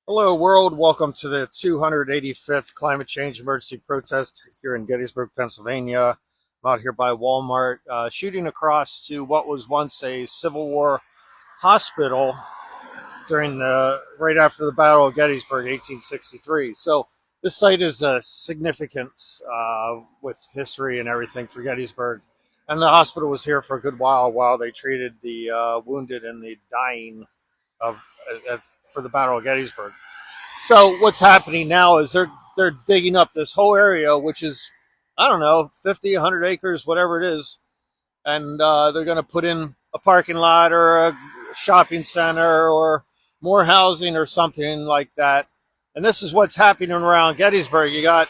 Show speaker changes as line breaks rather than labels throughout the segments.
Hello, world. Welcome to the 285th climate change emergency protest here in Gettysburg, Pennsylvania. I'm out here by Walmart, shooting across to what was once a Civil War hospital during right after the Battle of Gettysburg, 1863. So this site is significant with history and everything for Gettysburg. And the hospital was here for a good while they treated the wounded and the dying of for the Battle of Gettysburg. So what's happening now is they're digging up this whole area, which is, I don't know, 50, 100 acres, whatever it is, and they're going to put in a parking lot or a shopping center or more housing or something like that. And this is what's happening around Gettysburg. You got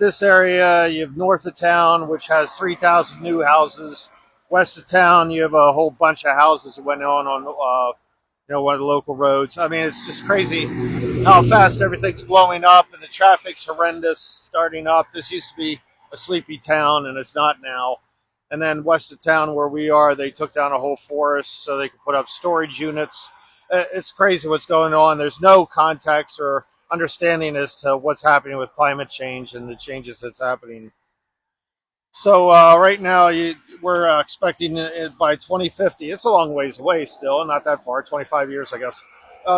this area. You have north of town, which has 3,000 new houses. West of town, you have a whole bunch of houses that went on one of the local roads. I mean, it's just crazy how fast everything's blowing up and the traffic's horrendous starting up. This used to be a sleepy town and it's not now. And then west of town where we are, they took down a whole forest so they could put up storage units. It's crazy what's going on. There's no context or understanding as to what's happening with climate change and the changes that's happening. So right now, we're expecting it by 2050. It's a long ways away still, not that far, 25 years, I guess.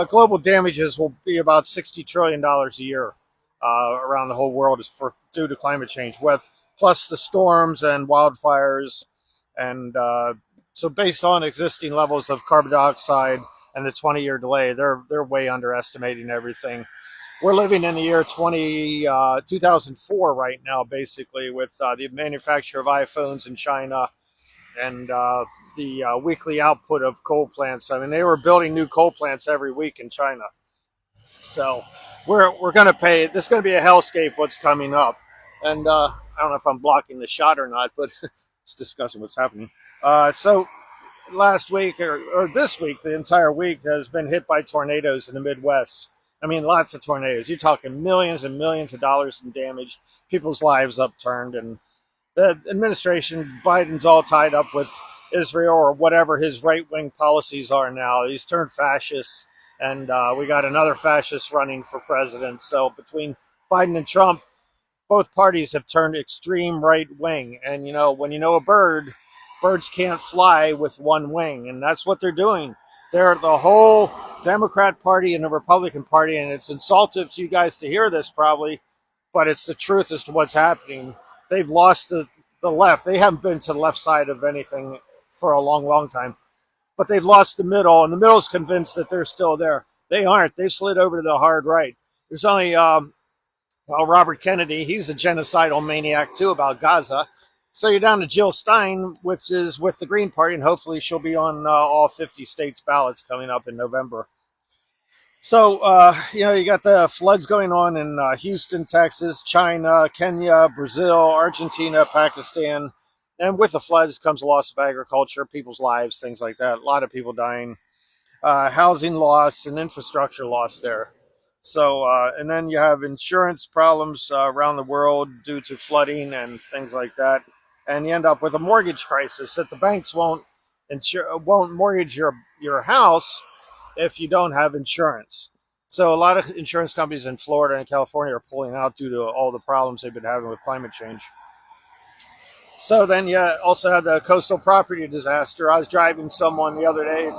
Global damages will be about $60 trillion a year around the whole world is due to climate change, with plus the storms and wildfires. And so based on existing levels of carbon dioxide and the 20-year delay, they're way underestimating everything. We're living in the year 2004 right now, basically, with the manufacture of iPhones in China and the weekly output of coal plants. I mean, they were building new coal plants every week in China. So we're going to pay. This is going to be a hellscape what's coming up. And I don't know if I'm blocking the shot or not, but it's discussing what's happening. So last week or this week, the entire week has been hit by tornadoes in the Midwest. I mean, lots of tornadoes. You're talking millions and millions of dollars in damage, people's lives upturned, and the administration, Biden's all tied up with Israel or whatever his right-wing policies are now. He's turned fascist, and we got another fascist running for president. So between Biden and Trump, both parties have turned extreme right-wing. And, when you know a birds can't fly with one wing, and that's what they're doing. They're the whole Democrat Party and the Republican Party, and it's insultive to you guys to hear this probably, but it's the truth as to what's happening. They've lost the left. They haven't been to the left side of anything for a long, long time, but they've lost the middle, and the middle's convinced that they're still there. They aren't. They've slid over to the hard right. There's only Robert Kennedy. He's a genocidal maniac too about Gaza. So you're down to Jill Stein, which is with the Green Party, and hopefully she'll be on all 50 states ballots coming up in November. So, you got the floods going on in Houston, Texas, China, Kenya, Brazil, Argentina, Pakistan. And with the floods comes a loss of agriculture, people's lives, things like that. A lot of people dying, housing loss, and infrastructure loss there. So, and then you have insurance problems around the world due to flooding and things like that. And you end up with a mortgage crisis that the banks won't mortgage your house if you don't have insurance. So a lot of insurance companies in Florida and California are pulling out due to all the problems they've been having with climate change. So then you also had the coastal property disaster. I was driving someone the other day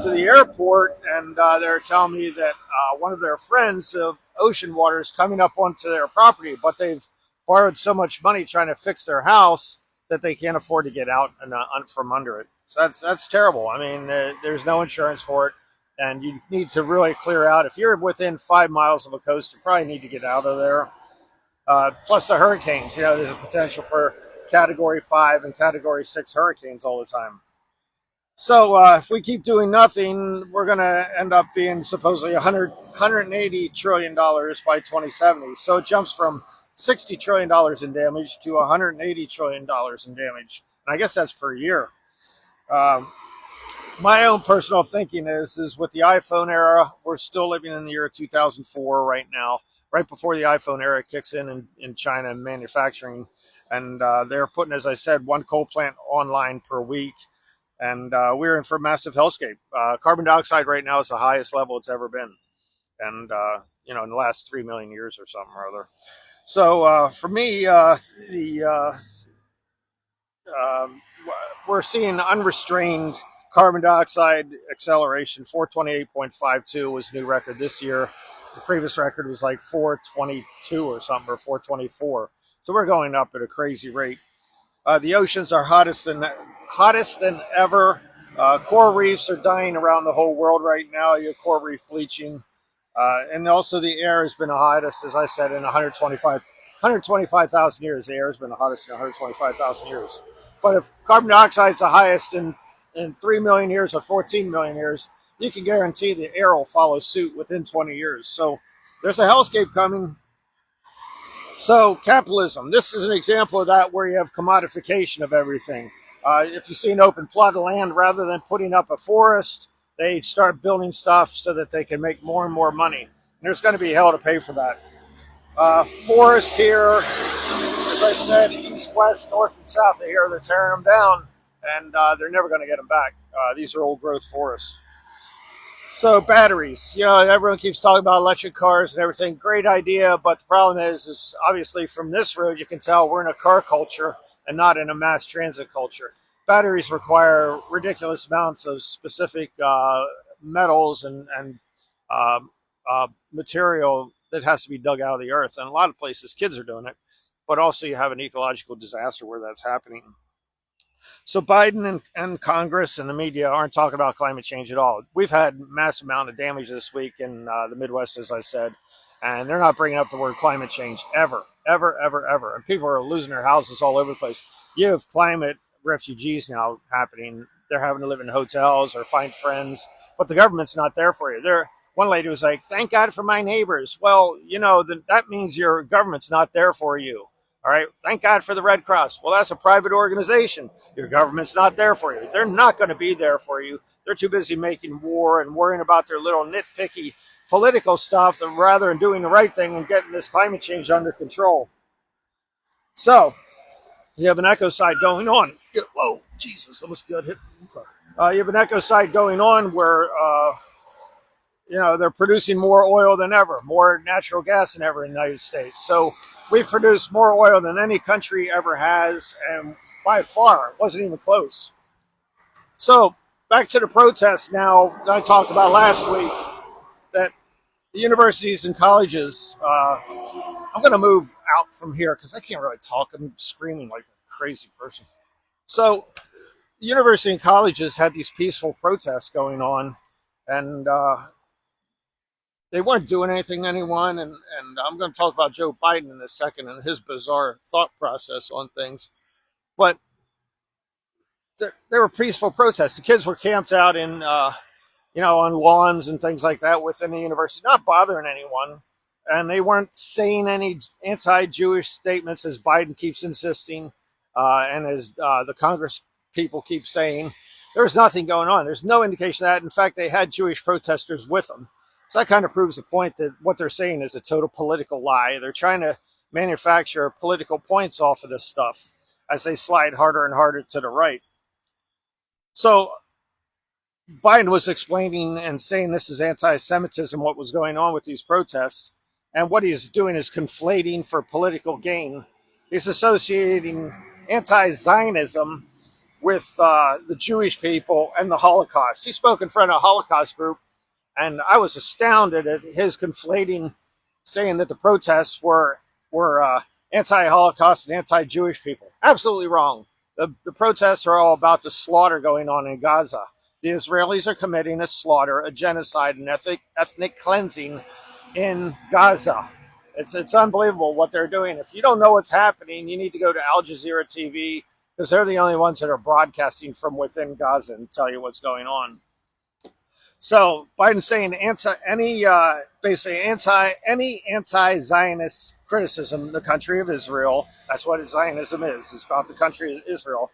to the airport, and they're telling me that one of their friends of ocean water is coming up onto their property, but they've borrowed so much money trying to fix their house that they can't afford to get out and from under it. So that's terrible. I mean, there's no insurance for it, and you need to really clear out. If you're within 5 miles of a coast, you probably need to get out of there. Plus the hurricanes, there's a potential for Category 5 and Category 6 hurricanes all the time. So if we keep doing nothing, we're going to end up being supposedly $180 trillion by 2070. So it jumps from $60 trillion in damage to $180 trillion in damage. And I guess that's per year. My own personal thinking is with the iPhone era, we're still living in the year 2004 right now, right before the iPhone era kicks in China and manufacturing. And they're putting, as I said, one coal plant online per week. And we're in for a massive hellscape. Carbon dioxide right now is the highest level it's ever been. and in the last 3 million years or something or other. So for me, um, we're seeing unrestrained carbon dioxide acceleration. 428.52 was new record this year. The previous record was like 422 or something, or 424. So we're going up at a crazy rate. The oceans are hottest than ever. Coral reefs are dying around the whole world right now. You have coral reef bleaching, and also the air has been the hottest, as I said, in 125,000 years. The air has been the hottest in 125,000 years. But if carbon dioxide is the highest in 3 million years or 14 million years, you can guarantee the air will follow suit within 20 years. So there's a hellscape coming. So capitalism, this is an example of that, where you have commodification of everything. If you see an open plot of land, rather than putting up a forest, they start building stuff so that they can make more and more money. And there's going to be hell to pay for that. Forest here, as I said, east, west, north, and south of here, they're tearing them down, and they're never going to get them back. These are old growth forests. So batteries, everyone keeps talking about electric cars and everything. Great idea, but the problem is obviously from this road you can tell we're in a car culture and not in a mass transit culture. Batteries require ridiculous amounts of specific metals and material that has to be dug out of the earth. And a lot of places kids are doing it, but also you have an ecological disaster where that's happening. So Biden and Congress and the media aren't talking about climate change at all. We've had massive amount of damage this week in the Midwest, as I said, and they're not bringing up the word climate change ever, ever, ever, ever. And people are losing their houses all over the place. You have climate refugees now happening. They're having to live in hotels or find friends, but the government's not there for you. One lady was like, "Thank God for my neighbors." Well, that means your government's not there for you. All right. Thank God for the Red Cross. Well, that's a private organization. Your government's not there for you. They're not going to be there for you. They're too busy making war and worrying about their little nitpicky political stuff rather than doing the right thing and getting this climate change under control. So you have an echo side going on. Whoa, Jesus, almost got hit. You have an echo side going on where, they're producing more oil than ever, more natural gas than ever in the United States. So we produce more oil than any country ever has, and by far, it wasn't even close. So back to the protests now that I talked about last week, that the universities and colleges, I'm going to move out from here because I can't really talk. I'm screaming like a crazy person. So the university and colleges had these peaceful protests going on, and they weren't doing anything to anyone, and I'm going to talk about Joe Biden in a second and his bizarre thought process on things. But there were peaceful protests. The kids were camped out in, on lawns and things like that within the university, not bothering anyone. And they weren't saying any anti-Jewish statements, as Biden keeps insisting, and as the Congress people keep saying. There's nothing going on. There's no indication of that. In fact, they had Jewish protesters with them. So that kind of proves the point that what they're saying is a total political lie. They're trying to manufacture political points off of this stuff as they slide harder and harder to the right. So Biden was explaining and saying this is anti-Semitism, what was going on with these protests. And what he's doing is conflating for political gain. He's associating anti-Zionism with the Jewish people and the Holocaust. He spoke in front of a Holocaust group, and I was astounded at his conflating, saying that the protests were anti-Holocaust and anti-Jewish people. Absolutely wrong. The protests are all about the slaughter going on in Gaza. The Israelis are committing a slaughter, a genocide, and ethnic cleansing in Gaza. It's unbelievable what they're doing. If you don't know what's happening, you need to go to Al Jazeera TV, because they're the only ones that are broadcasting from within Gaza and tell you what's going on. So Biden's saying any anti-Zionist criticism of the country of Israel, that's what Zionism is. It's about the country of Israel,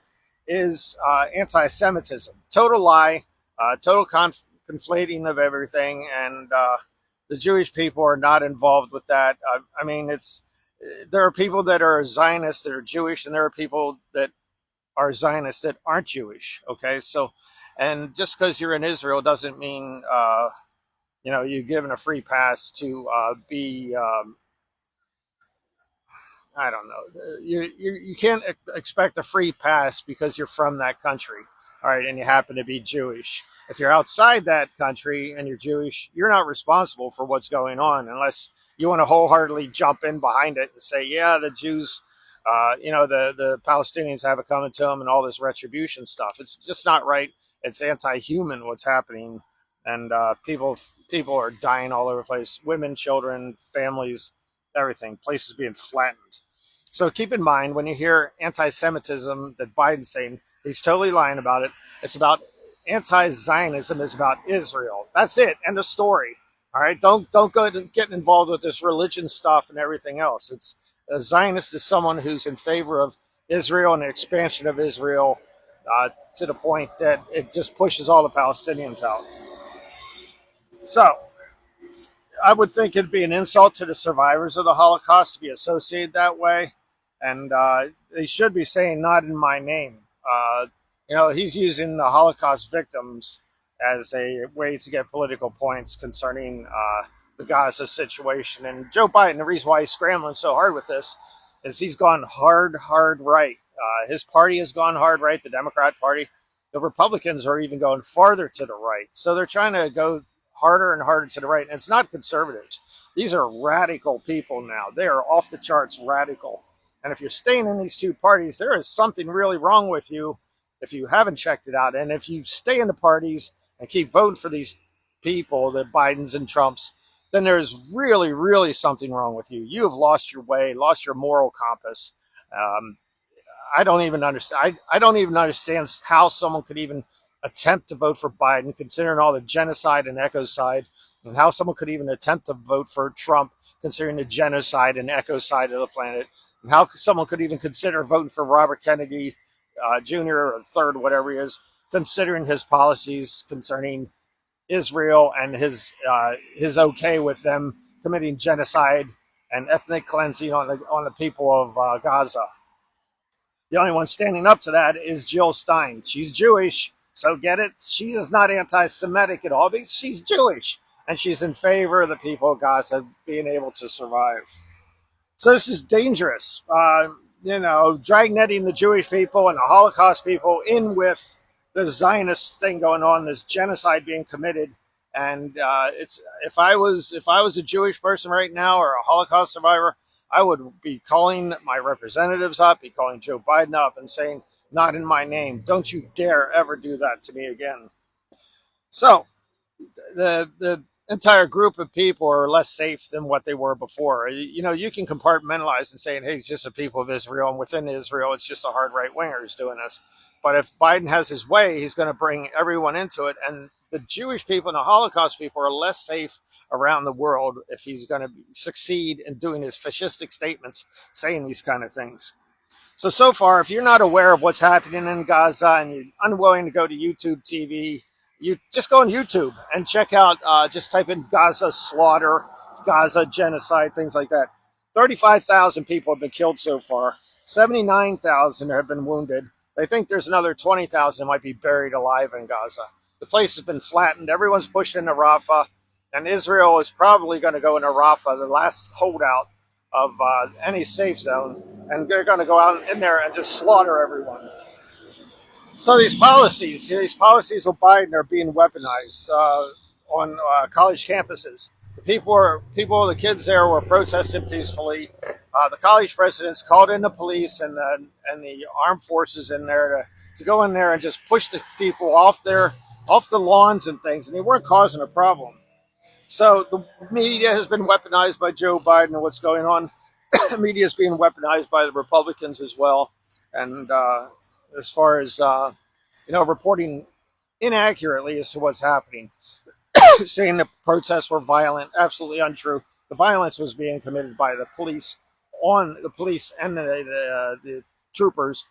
is anti-Semitism. Total lie, total conflating of everything, and the Jewish people are not involved with that. There are people that are Zionists that are Jewish, and there are people that are Zionists that aren't Jewish. Okay, so, and just because you're in Israel doesn't mean You're given a free pass to be I don't know. You can't expect a free pass because you're from that country, all right, and you happen to be Jewish. If you're outside that country and you're Jewish, you're not responsible for what's going on unless you want to wholeheartedly jump in behind it and say, yeah, the Jews, the Palestinians have it coming to them and all this retribution stuff. It's just not right. It's anti-human what's happening, and people are dying all over the place. Women, children, families, everything. Places being flattened. So keep in mind when you hear anti-Semitism that Biden's saying, he's totally lying about it. It's about anti-Zionism. Is about Israel. That's it. End of story. All right. Don't go get involved with this religion stuff and everything else. It's a Zionist is someone who's in favor of Israel and the expansion of Israel to the point that it just pushes all the Palestinians out. So I would think it'd be an insult to the survivors of the Holocaust to be associated that way, and they should be saying "not in my name." He's using the Holocaust victims as a way to get political points concerning the Gaza situation. And Joe Biden, the reason why he's scrambling so hard with this is he's gone hard right. His party has gone hard right, the Democrat Party. The Republicans are even going farther to the right. So they're trying to go harder and harder to the right. And it's not conservatives. These are radical people now. They are off the charts radical. And if you're staying in these two parties, there is something really wrong with you if you haven't checked it out. And if you stay in the parties and keep voting for these people, the Bidens and Trumps, then there's really, really something wrong with you. You have lost your way, lost your moral compass. I don't even understand. I don't even understand how someone could even attempt to vote for Biden, considering all the genocide and ecocide, and how someone could even attempt to vote for Trump, considering the genocide and ecocide of the planet, and how someone could even consider voting for Robert Kennedy Jr. or third, whatever he is, considering his policies concerning Israel and his okay with them committing genocide and ethnic cleansing on the people of Gaza. The only one standing up to that is Jill Stein. She's Jewish, so get it? She is not anti-Semitic at all because she's Jewish, and she's in favor of the people of Gaza being able to survive. So this is dangerous. Dragnetting the Jewish people and the Holocaust people in with the Zionist thing going on, this genocide being committed. And it's if I was a Jewish person right now or a Holocaust survivor, I would be calling my representatives up, be calling Joe Biden up and saying, "Not in my name. Don't you dare ever do that to me again." So the entire group of people are less safe than what they were before. You can compartmentalize and say, hey, it's just the people of Israel, and within Israel, it's just the hard right wingers doing this. But if Biden has his way, he's going to bring everyone into it. And the Jewish people and the Holocaust people are less safe around the world if he's going to succeed in doing his fascistic statements, saying these kind of things. So far, if you're not aware of what's happening in Gaza and you're unwilling to go to YouTube TV, you just go on YouTube and check out, just type in Gaza slaughter, Gaza genocide, things like that. 35,000 people have been killed so far. 79,000 have been wounded. They think there's another 20,000 might be buried alive in Gaza. The place has been flattened. Everyone's pushed into Rafah, and Israel is probably going to go into Rafah, the last holdout of any safe zone, and they're going to go out in there and just slaughter everyone. So these policies of Biden are being weaponized on college campuses. The kids there were protesting peacefully. The college presidents called in the police and the armed forces in there to go in there and just push the people off the lawns and things, and they weren't causing a problem. So the media has been weaponized by Joe Biden and what's going on. The media is being weaponized by the Republicans as well, and as far as reporting inaccurately as to what's happening, saying the protests were violent, absolutely untrue. The violence was being committed by the police and the troopers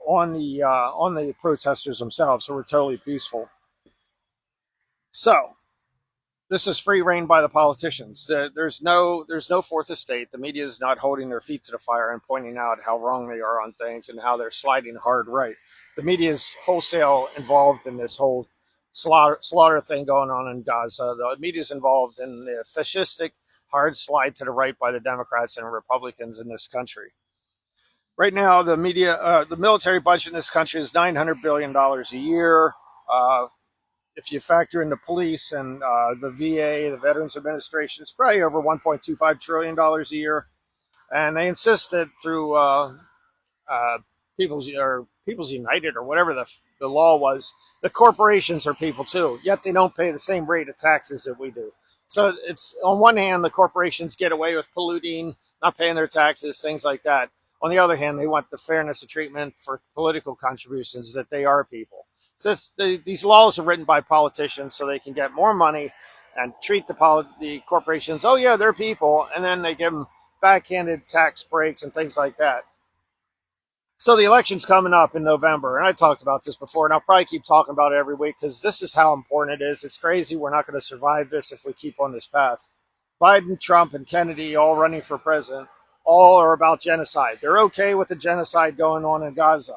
on the protesters themselves, who were totally peaceful. So this is free reign by the politicians. There's no fourth estate. The media is not holding their feet to the fire and pointing out how wrong they are on things and how they're sliding hard right. The media is wholesale involved in this whole slaughter thing going on in Gaza. The media's involved in the fascistic hard slide to the right by the Democrats and Republicans in this country. Right now, the military budget in this country is $900 billion a year. If you factor in the police and the VA, the Veterans Administration, it's probably over $1.25 trillion a year. And they insist that through uh, People's United or whatever the law was, the corporations are people too. Yet they don't pay the same rate of taxes that we do. So it's on one hand, the corporations get away with polluting, not paying their taxes, things like that. On the other hand, they want the fairness of treatment for political contributions that they are people. So these laws are written by politicians so they can get more money and treat the corporations. Oh yeah, they're people, and then they give them backhanded tax breaks and things like that. So the election's coming up in November, and I talked about this before, and I'll probably keep talking about it every week because this is how important it is. It's crazy. We're not going to survive this if we keep on this path. Biden, Trump, and Kennedy all running for president, all are about genocide. They're okay with the genocide going on in Gaza.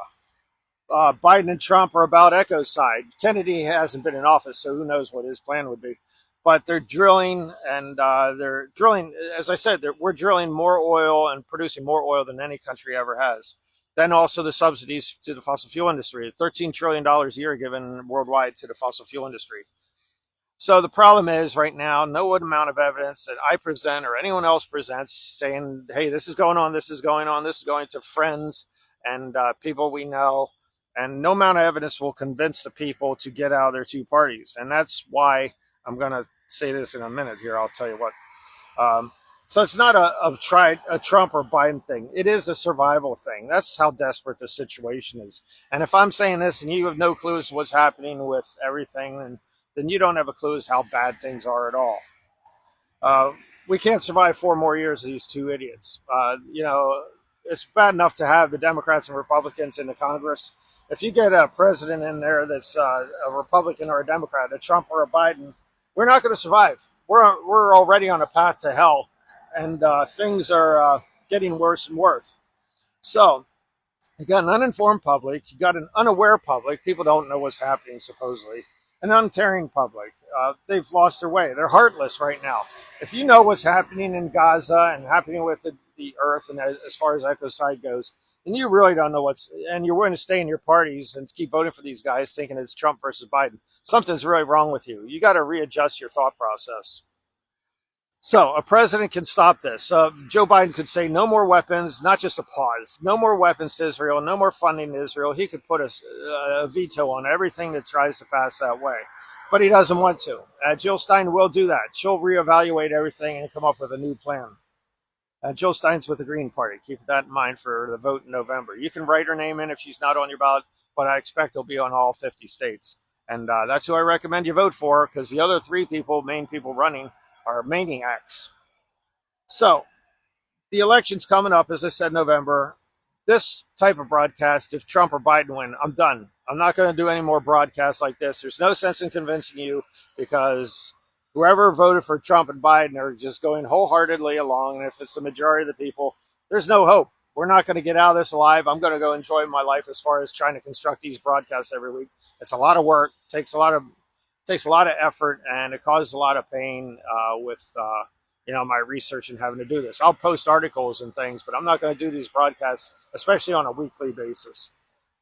Biden and Trump are about ecocide. Kennedy hasn't been in office, so who knows what his plan would be. But they're drilling, and they're drilling, as I said, we're drilling more oil and producing more oil than any country ever has. Then also the subsidies to the fossil fuel industry, $13 trillion a year given worldwide to the fossil fuel industry. So the problem is right now, no amount of evidence that I present or anyone else presents saying, hey, this is going on, this is going on, this is going to friends and people we know. And no amount of evidence will convince the people to get out of their two parties. And that's why I'm going to say this in a minute here. I'll tell you what. So it's not a Trump or Biden thing. It is a survival thing. That's how desperate the situation is. And if I'm saying this and you have no clue as to what's happening with everything, then you don't have a clue as how bad things are at all. We can't survive 4 more years of these two idiots. It's bad enough to have the Democrats and Republicans in the Congress. If you get a president in there that's a Republican or a Democrat, a Trump or a Biden, we're not going to survive. We're already on a path to hell. And things are getting worse and worse. So you got an uninformed public, you got an unaware public. People don't know what's happening, supposedly. An uncaring public. They've lost their way. They're heartless right now. If you know what's happening in Gaza and happening with the earth, and as far as ecocide goes, then you really don't know and you're willing to stay in your parties and keep voting for these guys thinking it's Trump versus Biden. Something's really wrong with you. You got to readjust your thought process. So a president can stop this. Joe Biden could say no more weapons, not just a pause, no more weapons to Israel, no more funding to Israel. He could put a veto on everything that tries to pass that way. But he doesn't want to. Jill Stein will do that. She'll reevaluate everything and come up with a new plan. Jill Stein's with the Green Party. Keep that in mind for the vote in November. You can write her name in if she's not on your ballot, but I expect it'll be on all 50 states. And that's who I recommend you vote for, because the other 3 main people running, are maniacs. So the election's coming up, as I said, November. This type of broadcast, if Trump or Biden win, I'm done. I'm not going to do any more broadcasts like this. There's no sense in convincing you, because whoever voted for Trump and Biden are just going wholeheartedly along. And if it's the majority of the people, there's no hope. We're not going to get out of this alive. I'm going to go enjoy my life as far as trying to construct these broadcasts every week. It's a lot of work. It takes a lot of effort, and it causes a lot of pain with my research and having to do this. I'll post articles and things, but I'm not going to do these broadcasts, especially on a weekly basis.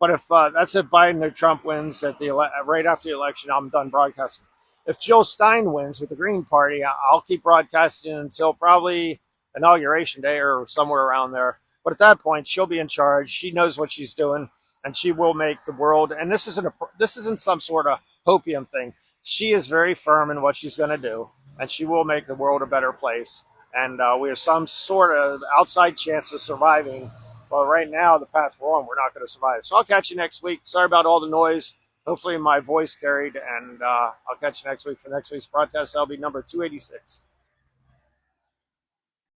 But if that's if Biden or Trump wins right after the election, I'm done broadcasting. If Jill Stein wins with the Green Party, I'll keep broadcasting until probably Inauguration Day or somewhere around there. But at that point, she'll be in charge. She knows what she's doing, and she will make the world. And this isn't some sort of hopium thing. She is very firm in what she's going to do, and she will make the world a better place. And we have some sort of outside chance of surviving. But right now, the path we're on, we're not going to survive. So I'll catch you next week. Sorry about all the noise. Hopefully my voice carried, and I'll catch you next week for next week's broadcast. That'll be number 286.